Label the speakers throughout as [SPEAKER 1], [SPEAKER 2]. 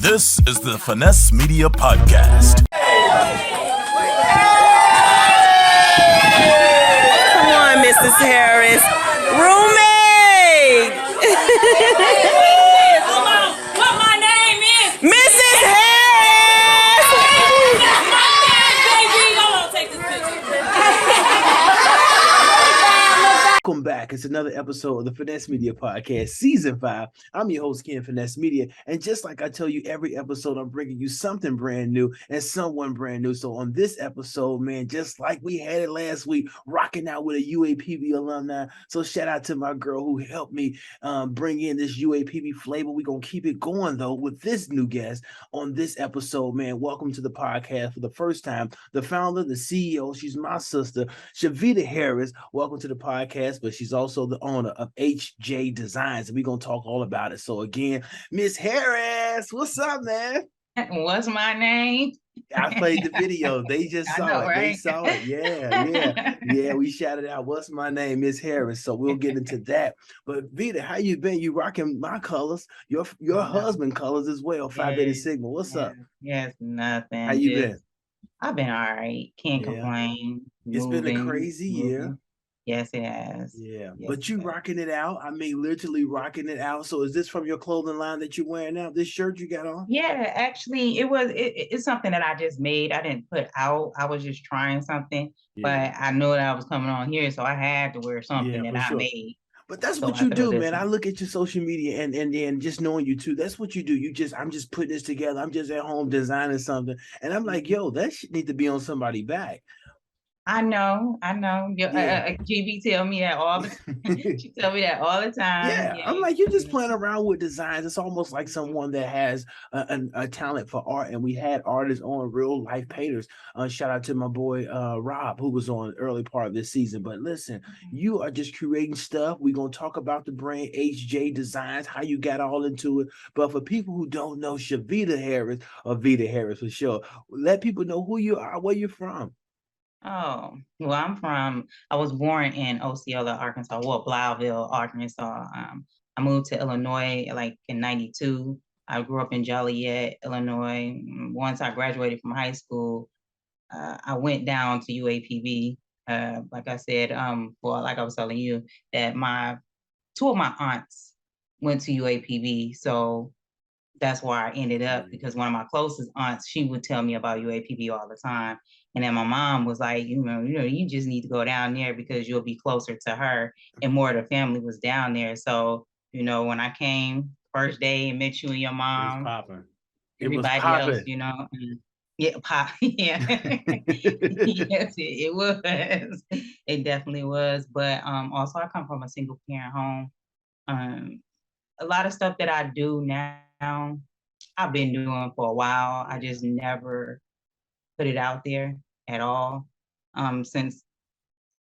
[SPEAKER 1] This is the Finesse Media Podcast.
[SPEAKER 2] Come on, Mrs. Harris. Roommate!
[SPEAKER 3] What my name is?
[SPEAKER 2] Mrs. Harris!
[SPEAKER 3] Baby, hold on, take this picture.
[SPEAKER 4] Welcome back. It's another episode of the Finesse Media Podcast, Season 5. I'm your host, Ken Finesse Media. And just like I tell you every episode, I'm bringing you something brand new and someone brand new. So on this episode, man, just like we had it last week, rocking out with a UAPB alumni. So shout out to my girl who helped me bring in this UAPB flavor. We're going to keep it going, though, with this new guest on this episode, man. Welcome to the podcast for the first time. The founder, the CEO, she's my sister, Shavita Harris. Welcome to the podcast. But she's also the owner of HJ Designs, and we're gonna talk all about it. So again, Miss Harris, what's up, man?
[SPEAKER 5] What's my name?
[SPEAKER 4] I played the video. They just
[SPEAKER 5] I
[SPEAKER 4] saw
[SPEAKER 5] know,
[SPEAKER 4] it.
[SPEAKER 5] right?
[SPEAKER 4] They saw it. Yeah. We shouted out, "What's my name, Miss Harris?" So we'll get into that. But Vita, how you been? You rocking my colors, your husband colors as well. Phi Beta Sigma. What's up?
[SPEAKER 5] Yes, nothing.
[SPEAKER 4] How you been?
[SPEAKER 5] I've been all right. Can't
[SPEAKER 4] Yeah.
[SPEAKER 5] complain.
[SPEAKER 4] It's been a
[SPEAKER 5] Moving,
[SPEAKER 4] crazy year.
[SPEAKER 5] moving. Yes, it has.
[SPEAKER 4] Yeah,
[SPEAKER 5] Yes,
[SPEAKER 4] but you
[SPEAKER 5] it has.
[SPEAKER 4] rocking it out. I mean, literally rocking it out. So is this from your clothing line that you're wearing now? This shirt you got on?
[SPEAKER 5] Yeah, actually, it's something that I just made. I didn't put out. I was just trying something, but I knew that I was coming on here, so I had to wear something
[SPEAKER 4] Yeah,
[SPEAKER 5] that
[SPEAKER 4] for
[SPEAKER 5] I
[SPEAKER 4] sure.
[SPEAKER 5] made.
[SPEAKER 4] But that's
[SPEAKER 5] So
[SPEAKER 4] what
[SPEAKER 5] I
[SPEAKER 4] you
[SPEAKER 5] throw
[SPEAKER 4] do,
[SPEAKER 5] this
[SPEAKER 4] man. I
[SPEAKER 5] on.
[SPEAKER 4] look at your social media and then just knowing you too. That's what you do. I'm just putting this together. I'm just at home designing something. And I'm like, yo, that shit need to be on somebody's back.
[SPEAKER 5] I know.
[SPEAKER 4] Yeah.
[SPEAKER 5] GB tell me that all the time. She tell me that all the time.
[SPEAKER 4] Yeah, I'm like, you're just playing around with designs. It's almost like someone that has a talent for art, and we had artists on, real life painters. Shout out to my boy Rob, who was on the early part of this season. But listen, you are just creating stuff. We're gonna talk about the brand HJ Designs, how you got all into it. But for people who don't know Shavita Harris or Vita Harris for sure, let people know who you are, where you're from.
[SPEAKER 5] Oh, well, I was born in Osceola, Arkansas, well, Blytheville, Arkansas. I moved to Illinois like in 92. I grew up in Joliet, Illinois. Once I graduated from high school, I went down to UAPB. Like I said, well, like I was telling you, that two of my aunts went to UAPB. So that's where I ended up, because one of my closest aunts, she would tell me about UAPB all the time. And then my mom was like, you just need to go down there because you'll be closer to her. And more of the family was down there. So, when I came first day and met you and your
[SPEAKER 4] It was
[SPEAKER 5] mom,
[SPEAKER 4] popping.
[SPEAKER 5] everybody else, yeah, yeah. Yes, it was. It definitely was. But also I come from a single parent home. A lot of stuff that I do now, I've been doing for a while. I just never put it out there at all. Since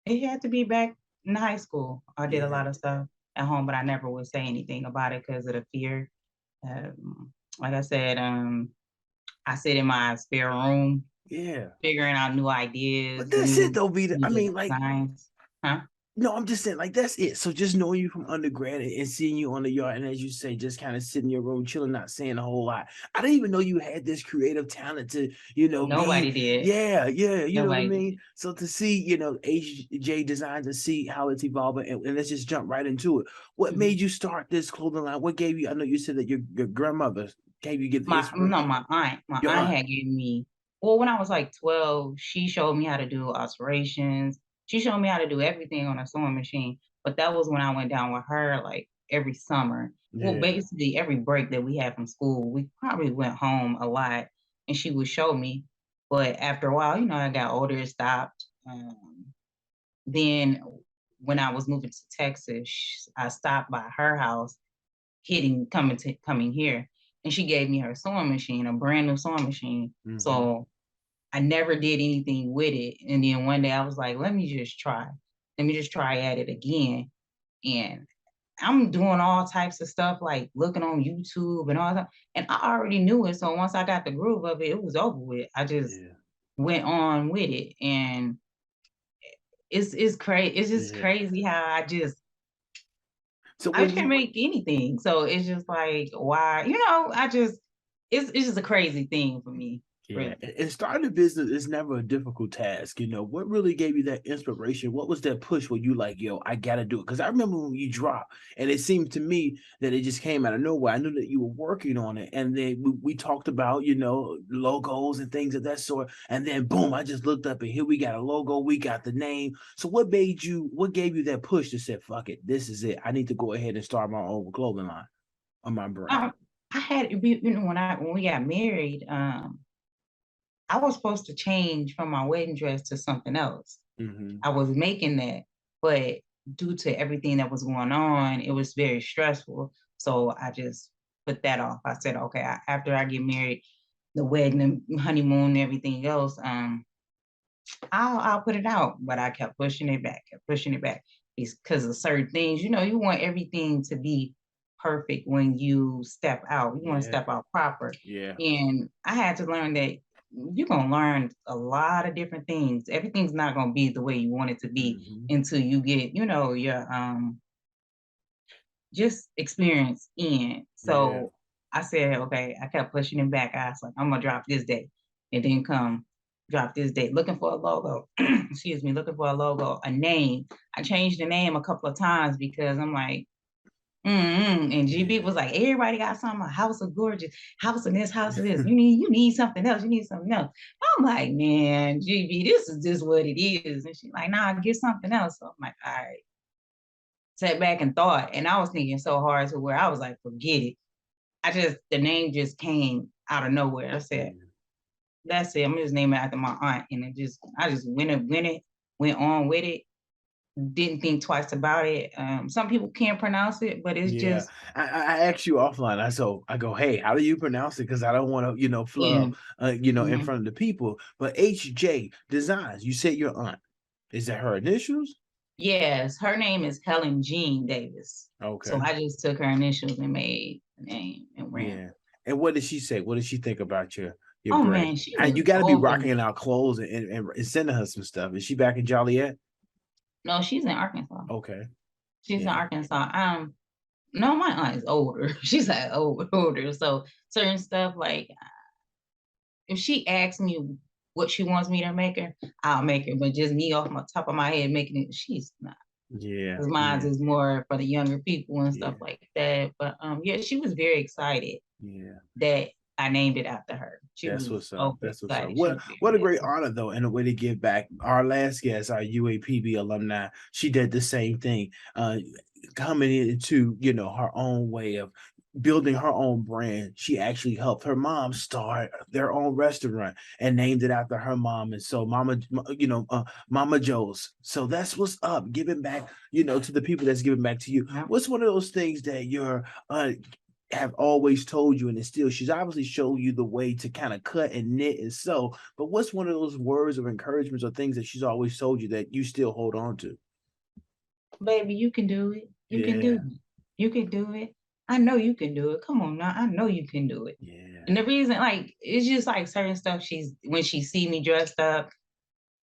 [SPEAKER 5] it had to be back in high school, I did a lot of stuff at home, but I never would say anything about it because of the fear. Like I said, I sit in my spare room
[SPEAKER 4] Yeah.
[SPEAKER 5] figuring out new ideas.
[SPEAKER 4] But that's it though, Vita. I
[SPEAKER 5] new
[SPEAKER 4] mean, like,
[SPEAKER 5] designs. Huh?
[SPEAKER 4] no, I'm just saying, like, that's it. So just knowing you from undergrad and seeing you on the yard, and as you say, just kind of sitting in your room, chilling, not saying a whole lot. I didn't even know you had this creative talent to,
[SPEAKER 5] Nobody did.
[SPEAKER 4] Yeah, you know what I
[SPEAKER 5] Nobody
[SPEAKER 4] mean?
[SPEAKER 5] did.
[SPEAKER 4] So to see, HJ Designs and see how it's evolving, and let's just jump right into it. What
[SPEAKER 5] Mhm.
[SPEAKER 4] made you start this clothing line? What gave you? I know you said that your grandmother gave you get the
[SPEAKER 5] My
[SPEAKER 4] inspiration.
[SPEAKER 5] no, my aunt. My
[SPEAKER 4] Your
[SPEAKER 5] aunt
[SPEAKER 4] aunt.
[SPEAKER 5] had given me, well, when I was like 12, she showed me how to do alterations. She showed me how to do everything on a sewing machine. But that was when I went down with her like every summer. Well,
[SPEAKER 4] Yeah.
[SPEAKER 5] basically every break that we had from school, we probably went home a lot and she would show me. But after a while, I got older, it stopped. Then when I was moving to Texas, I stopped by her house coming here, and she gave me her sewing machine, a brand new sewing machine.
[SPEAKER 4] Mhm.
[SPEAKER 5] So I never did anything with it. And then one day I was like, let me just try. Let me just try at it again. And I'm doing all types of stuff, like looking on YouTube and all that. And I already knew it. So once I got the groove of it, it was over with. I just
[SPEAKER 4] Yeah.
[SPEAKER 5] went on with it. And it's crazy. It's just
[SPEAKER 4] Yeah.
[SPEAKER 5] crazy how
[SPEAKER 4] So
[SPEAKER 5] I
[SPEAKER 4] when
[SPEAKER 5] can
[SPEAKER 4] you
[SPEAKER 5] make anything. So it's just like, why, it's just a crazy thing for me.
[SPEAKER 4] Yeah,
[SPEAKER 5] Really.
[SPEAKER 4] and starting a business is never a difficult task. What really gave you that inspiration? What was that push where you like, yo, I gotta do it? Because I remember when you dropped, and it seemed to me that it just came out of nowhere. I knew that you were working on it, and then we talked about, logos and things of that sort. And then boom, I just looked up, and here we got a logo, we got the name. So what gave you that push to say, fuck it, this is it. I need to go ahead and start my own clothing line on my brand.
[SPEAKER 5] I had, when we got married, I was supposed to change from my wedding dress to something else.
[SPEAKER 4] Mm-hmm.
[SPEAKER 5] I was making that, but due to everything that was going on, it was very stressful. So I just put that off. I said, okay, after I get married, the wedding, the honeymoon, and everything else, I'll put it out. But I kept pushing it back, because of certain things. You want everything to be perfect when you step out. You want to step out proper.
[SPEAKER 4] Yeah.
[SPEAKER 5] And I had to learn that you're going to learn a lot of different things. Everything's not going to be the way you want it to be until you get, your just experience in. So I said, okay, I kept pushing it back. I was like, I'm going to drop this day. It didn't come. Drop this date. Looking for a logo. Excuse me. Looking for a logo, a name. I changed the name a couple of times because I'm like, and GB was like, everybody got something, a house of gorgeous, house of this, house of this. You need something else. You need something else. I'm like, man, GB, this is just what it is. And she's like, nah, get something else. So I'm like, all right. Sat back and thought, and I was thinking so hard to where I was like, forget it. The name just came out of nowhere. I said, that's it. I'm just naming it after my aunt. And I just went on with it. Didn't think twice about it. Some people can't pronounce it, but it's just.
[SPEAKER 4] I asked you offline. I go, hey, how do you pronounce it? Because I don't want to, flub, in front of the people. But HJ Designs, you said your aunt. Is that her initials?
[SPEAKER 5] Yes, her name is Helen Jean Davis.
[SPEAKER 4] Okay.
[SPEAKER 5] So I just took her initials and made the name and ran.
[SPEAKER 4] Yeah. And what did she say? What did she think about your
[SPEAKER 5] oh
[SPEAKER 4] brand?
[SPEAKER 5] Man,
[SPEAKER 4] and you got to be rocking out clothes and sending her some stuff. Is she back in Joliet?
[SPEAKER 5] No, she's in Arkansas.
[SPEAKER 4] Okay.
[SPEAKER 5] She's in Arkansas. No, my aunt is older. She's like older. So certain stuff, like if she asks me what she wants me to make her, I'll make her. But just me off my top of my head making it, she's not.
[SPEAKER 4] Yeah.
[SPEAKER 5] Because mine is more for the younger people and stuff like that. But she was very excited.
[SPEAKER 4] Yeah.
[SPEAKER 5] That I named it after her.
[SPEAKER 4] That's what's up. That's what's up. What a great honor, though, and a way to give back. Our last guest, our UAPB alumni, she did the same thing, coming into, her own way of building her own brand. She actually helped her mom start their own restaurant and named it after her mom. And so Mama Joe's. So that's what's up. Giving back, to the people that's giving back to you. Yeah. What's one of those things that you're have always told you, and still she's obviously showed you the way to kind of cut and knit and sew, but what's one of those words of encouragement or things that she's always told you that you still hold on to?
[SPEAKER 5] Baby, you can do it. You can do it. You can do it. I know you can do it. Come on now. I know you can do it.
[SPEAKER 4] Yeah.
[SPEAKER 5] And the reason, it's just like certain stuff when she see me dressed up,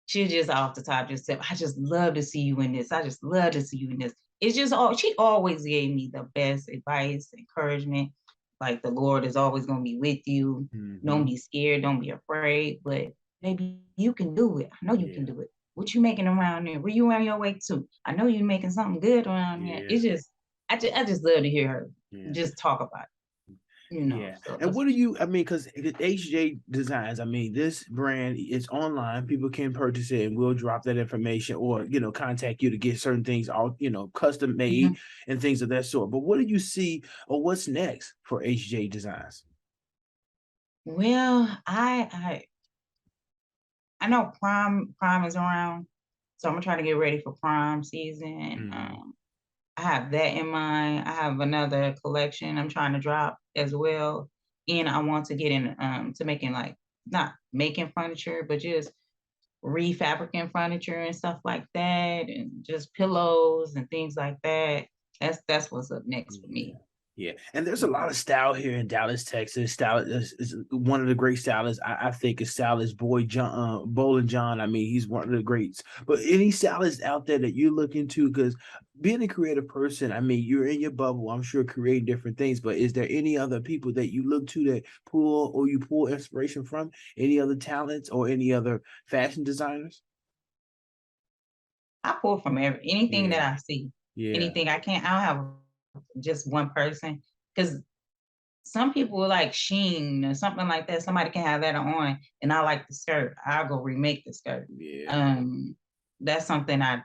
[SPEAKER 5] she just off the top just said, I just love to see you in this. I just love to see you in this. It's just she always gave me the best advice, encouragement. Like the Lord is always going to be with you. Mm-hmm. Don't be scared. Don't be afraid. But maybe you can do it. I know you can do it. What you making around there? Where you on your way to? I know you're making something good around there. It's just, I just love to hear her just talk about it.
[SPEAKER 4] So and what do you, because HJ Designs, this brand is online. People can purchase it, and we'll drop that information or, contact you to get certain things all, custom made and things of that sort. But what do you see or what's next for HJ Designs?
[SPEAKER 5] Well, I know Prime is around, so I'm gonna try to get ready for Prime season. I have that in mind. I have another collection I'm trying to drop as well. And I want to get in to making not making furniture, but just refabricating furniture and stuff like that, and just pillows and things like that. That's what's up next for me.
[SPEAKER 4] Yeah, and there's a lot of style here in Dallas, Texas. Style is one of the great stylists. I think is stylist Boy John, Bolin John. I mean, he's one of the greats. But any stylist out there that you look into, because being a creative person, I mean, you're in your bubble. I'm sure creating different things. But is there any other people that you look to that you pull inspiration from? Any other talents or any other fashion designers?
[SPEAKER 5] I pull from anything that
[SPEAKER 4] Yeah,
[SPEAKER 5] I see.
[SPEAKER 4] yeah.
[SPEAKER 5] Anything I can't. I don't have just one person because some people like Sheen or something like that. Somebody can have that on, and I like the skirt. I'll go remake the skirt.
[SPEAKER 4] Yeah.
[SPEAKER 5] That's something I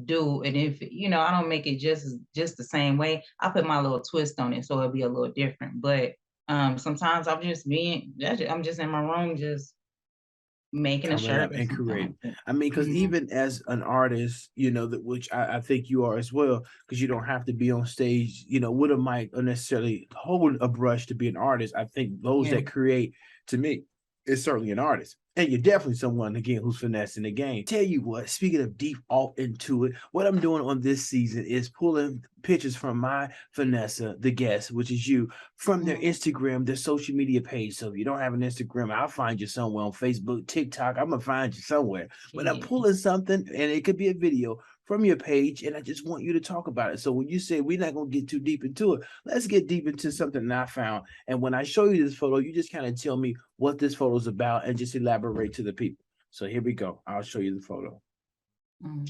[SPEAKER 5] do, and if I don't make it just the same way. I put my little twist on it, so it'll be a little different. But sometimes I'm just in my room, just making a
[SPEAKER 4] Coming
[SPEAKER 5] shirt
[SPEAKER 4] up
[SPEAKER 5] or
[SPEAKER 4] and
[SPEAKER 5] something like
[SPEAKER 4] creating.
[SPEAKER 5] that.
[SPEAKER 4] I mean, because
[SPEAKER 5] Mhm.
[SPEAKER 4] even as an artist, that which I think you are as well, because you don't have to be on stage, with a mic or necessarily hold a brush to be an artist. I think those
[SPEAKER 5] Yeah.
[SPEAKER 4] that create, to me, is certainly an artist. And you're definitely someone again who's finessing the game. Tell you what, speaking of deep off into it, what I'm doing on this season is pulling pictures from my Vanessa, the guest, which is you, from their
[SPEAKER 5] Mhm.
[SPEAKER 4] Instagram, their social media page. So if you don't have an Instagram, I'll find you somewhere on Facebook, TikTok. I'm gonna find you somewhere. But I'm
[SPEAKER 5] Yeah.
[SPEAKER 4] pulling something, and it could be a video from your page, and I just want you to talk about it. So when you say we're not gonna get too deep into it, let's get deep into something that I found. And when I show you this photo, you just kind of tell me what this photo is about and just elaborate to the people. So here we go. I'll show you the photo.
[SPEAKER 5] Mm.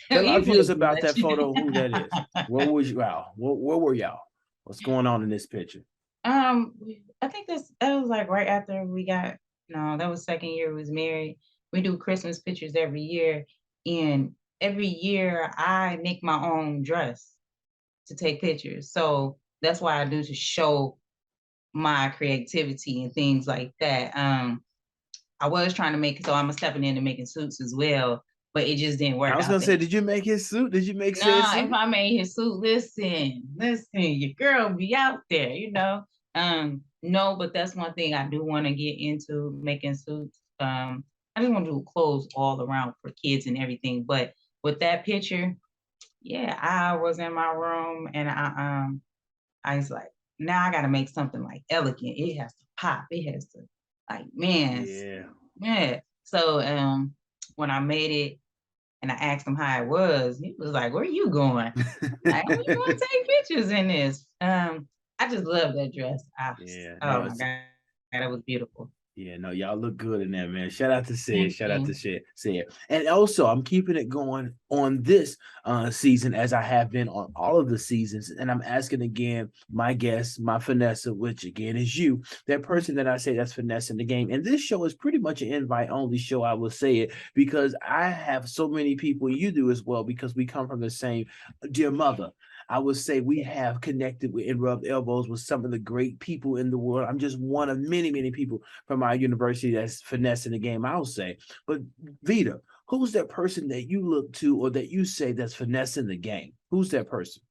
[SPEAKER 4] Tell our
[SPEAKER 5] You play
[SPEAKER 4] viewers
[SPEAKER 5] too
[SPEAKER 4] about that
[SPEAKER 5] much.
[SPEAKER 4] photo, who that is. Where was you out? Where were y'all? What's going on in this picture?
[SPEAKER 5] Um, I think that was like right after we got no, that was second year we was married. We do Christmas pictures every year, and every year I make my own dress to take pictures. So that's why I do to show my creativity and things like that. I was trying to make so I'm stepping into making suits as well, but it just didn't
[SPEAKER 4] I
[SPEAKER 5] work
[SPEAKER 4] was
[SPEAKER 5] out
[SPEAKER 4] gonna
[SPEAKER 5] that.
[SPEAKER 4] say, did you make his suit? Did you make said
[SPEAKER 5] Nah, if
[SPEAKER 4] suit?
[SPEAKER 5] I made his suit, listen, your girl be out there. No, but that's one thing I do want to get into making suits. I just want to do clothes all around for kids and everything. But with that picture, yeah, I was in my room and I was like, now I gotta make something like elegant. It has to pop. It has to like, man,
[SPEAKER 4] Yeah.
[SPEAKER 5] yeah. So when I made it and I asked him how it was, he was like, "Where you going?" Like, "Oh, you want to take pictures in this?" I just love that dress.
[SPEAKER 4] Yeah,
[SPEAKER 5] Oh
[SPEAKER 4] no,
[SPEAKER 5] my god, that was beautiful.
[SPEAKER 4] yeah, no, y'all look good in that, man. Shout out to Sid.
[SPEAKER 5] Thank
[SPEAKER 4] Shout out to
[SPEAKER 5] you.
[SPEAKER 4] Sid. And also, I'm keeping it going on this season as I have been on all of the seasons. And I'm asking again my guest, my Vanessa, which again is you, that person that I say that's finessing the game. And this show is pretty much an invite only show, I will say it, because I have so many people, and you do as well, because we come from the same dear mother. I would say we have connected with and rubbed elbows with some of the great people in the world. I'm just one of many, many people from our university that's finessing the game, I'll say. But Vita, who's that person that you look to or that you say that's finessing the game? Who's that person?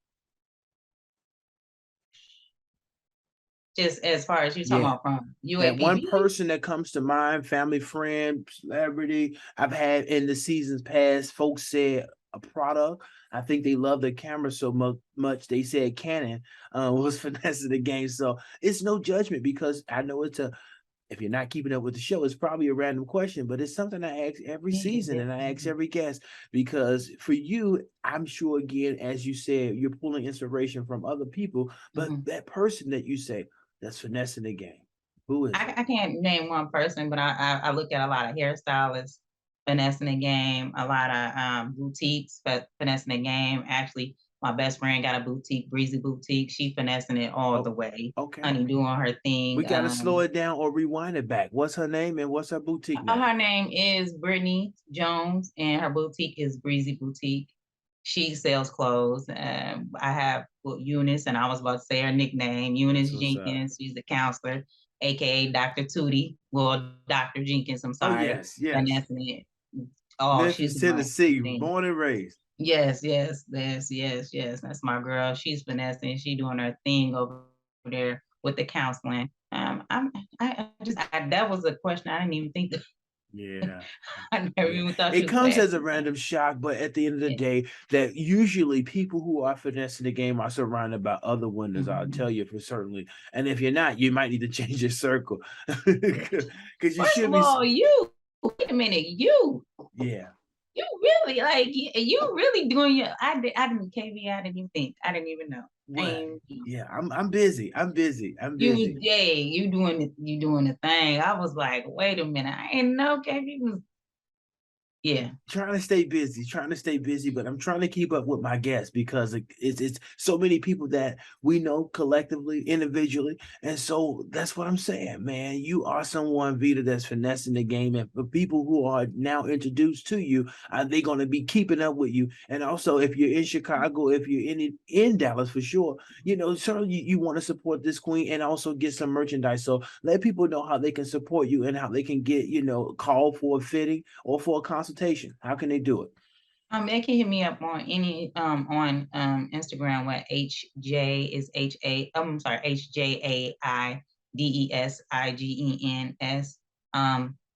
[SPEAKER 5] Just as far as you talking
[SPEAKER 4] Yeah.
[SPEAKER 5] about from
[SPEAKER 4] That one
[SPEAKER 5] UAPB,
[SPEAKER 4] person that comes to mind, family, friend, celebrity. I've had in the seasons past, folks said a product. I think they love the camera so much. They said Canon was finessing the game. So it's no judgment because I know if you're not keeping up with the show, it's probably a random question, but it's something I ask every
[SPEAKER 5] yeah,
[SPEAKER 4] season and I ask
[SPEAKER 5] definitely.
[SPEAKER 4] every guest because for you, I'm sure again, as you said, you're pulling inspiration from other people, but
[SPEAKER 5] Mhm.
[SPEAKER 4] that person that you say that's finessing the game, who is it?
[SPEAKER 5] I can't name one person, but I look at a lot of hairstylists finessing the game, a lot of boutiques finessing the game. Actually, my best friend got a boutique, Breezy Boutique. She finessing it all the
[SPEAKER 4] Oh,
[SPEAKER 5] way.
[SPEAKER 4] okay.
[SPEAKER 5] Honey doing her
[SPEAKER 4] We
[SPEAKER 5] thing.
[SPEAKER 4] got to slow it down or rewind it back. What's her name and what's her boutique name?
[SPEAKER 5] Her name is Brittany Jones, and her boutique is Breezy Boutique. She sells clothes. I have Eunice, and I was about to say her nickname,
[SPEAKER 4] That's
[SPEAKER 5] Eunice
[SPEAKER 4] what's up.
[SPEAKER 5] Jenkins. She's a counselor, aka Dr. Tootie. Well, Dr. Jenkins, I'm
[SPEAKER 4] Oh,
[SPEAKER 5] sorry.
[SPEAKER 4] yes, yes.
[SPEAKER 5] Finessing it. Oh, she's
[SPEAKER 4] Memphis,
[SPEAKER 5] doing
[SPEAKER 4] Tennessee,
[SPEAKER 5] everything.
[SPEAKER 4] born and raised.
[SPEAKER 5] Yes. That's my girl. She's finessing. She doing her thing over there with the counseling. I just that was a question I didn't even think of.
[SPEAKER 4] Yeah.
[SPEAKER 5] I never even thought she
[SPEAKER 4] It
[SPEAKER 5] was
[SPEAKER 4] comes as a
[SPEAKER 5] fashion.
[SPEAKER 4] random shock, but at the end of the
[SPEAKER 5] Yeah.
[SPEAKER 4] day, that usually people who are finessing the game are surrounded by other winners. I'll
[SPEAKER 5] Mhm.
[SPEAKER 4] tell you for certainly. And if you're not, you might need to change your circle because you
[SPEAKER 5] First
[SPEAKER 4] should
[SPEAKER 5] of
[SPEAKER 4] be.
[SPEAKER 5] all, wait a minute,
[SPEAKER 4] Yeah,
[SPEAKER 5] you really like you really doing your. I didn't KB. I didn't even think. I didn't even know.
[SPEAKER 4] what?
[SPEAKER 5] And
[SPEAKER 4] Yeah, I'm busy. I'm busy. I'm busy.
[SPEAKER 5] you doing the thing. I was like, wait a minute, I didn't know KB was. Yeah,
[SPEAKER 4] Trying to stay busy, but I'm trying to keep up with my guests because it's so many people that we know collectively, individually, and so that's what I'm saying, man. You are someone, Vita, that's finessing the game, and for people who are now introduced to you, are they going to be keeping up with you? And also, if you're in Chicago, if you're in Dallas for sure, certainly you want to support this queen and also get some merchandise. So let people know how they can support you and how they can get call for a fitting or for a consultation. How can they do it?
[SPEAKER 5] they can hit me up on any on Instagram where HJ is I'm sorry, HJAIDESIGENS.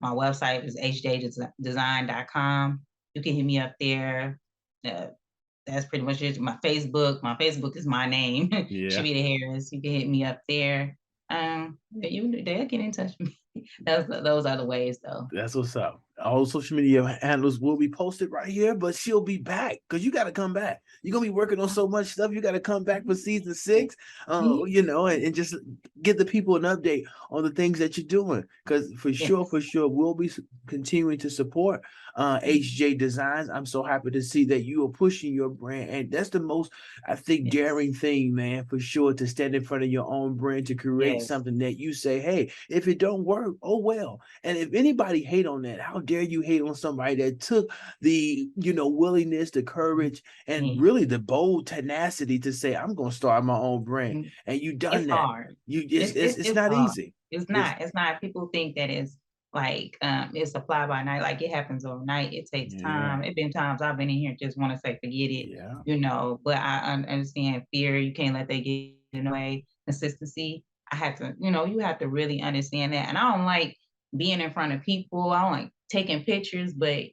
[SPEAKER 5] My website is hjdesign.com. You can hit me up there. That's pretty much it. My Facebook is my name.
[SPEAKER 4] Yeah.
[SPEAKER 5] Shavita Harris. You can hit me up there. They'll get in touch with me. Those are the ways though.
[SPEAKER 4] That's what's up. All social media handles will be posted right here, but she'll be back because you got to come back. You're going to be working on so much stuff. You got to come back for season 6, and just give the people an update on the things that you're doing. Because for sure, we'll be continuing to support HJ Designs. I'm so happy to see that you are pushing your brand. And that's the most, I think, daring thing, man, for sure, to stand in front of your own brand, to create something that you say, hey, if it don't work, oh well. And if anybody hate on that, how dare you hate on somebody that took the willingness, the courage, and really the bold tenacity to say, I'm gonna start my own brand. And you done
[SPEAKER 5] it's
[SPEAKER 4] that.
[SPEAKER 5] hard.
[SPEAKER 4] It's not
[SPEAKER 5] hard.
[SPEAKER 4] easy.
[SPEAKER 5] It's not. People think that it's like it's a fly by night, like it happens overnight. It takes time. It's been times I've been in here just want to say forget it. But I understand fear. You can't let that get in the way. Consistency. I had to, you have to really understand that. And I don't like being in front of people. I don't like taking pictures, but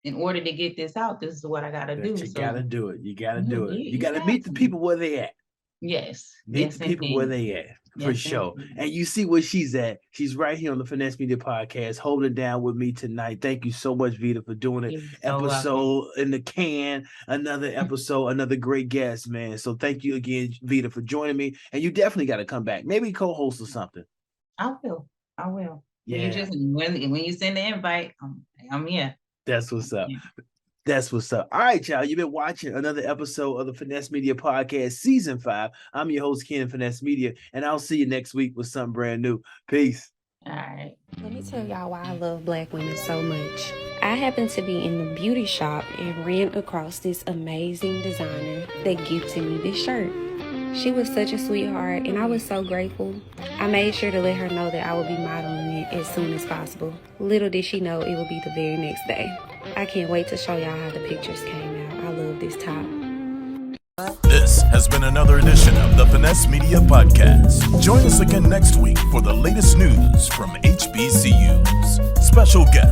[SPEAKER 5] in order to get this out, this is what I gotta do.
[SPEAKER 4] You gotta do it. You gotta do it. You
[SPEAKER 5] you
[SPEAKER 4] gotta
[SPEAKER 5] got
[SPEAKER 4] meet the
[SPEAKER 5] to.
[SPEAKER 4] people where they at.
[SPEAKER 5] Yes.
[SPEAKER 4] Meet the people where they at. For sure. And you see where she's at. She's right here on the Finesse Media Podcast, holding it down with me tonight. Thank you so much, Vita, for doing it. Episode in the can, another episode, another great guest, man. So thank you again, Vita, for joining me. And you definitely got to come back. Maybe co-host or something.
[SPEAKER 5] I will.
[SPEAKER 4] Yeah.
[SPEAKER 5] You just when you send the invite, I'm here.
[SPEAKER 4] That's what's up. That's what's up. All right, y'all. You've been watching another episode of the Finesse Media Podcast, Season 5. I'm your host, Ken Finesse Media, and I'll see you next week with something brand new. Peace.
[SPEAKER 5] All right.
[SPEAKER 6] Let me tell y'all why I love Black women so much. I happened to be in the beauty shop and ran across this amazing designer that gifted me this shirt. She was such a sweetheart, and I was so grateful. I made sure to let her know that I would be modeling it as soon as possible. Little did she know it would be the very next day. I can't wait to show y'all how the pictures came out. I love this top.
[SPEAKER 1] This has been another edition of the Finesse Media Podcast. Join us again next week for the latest news from HBCUs. Special guest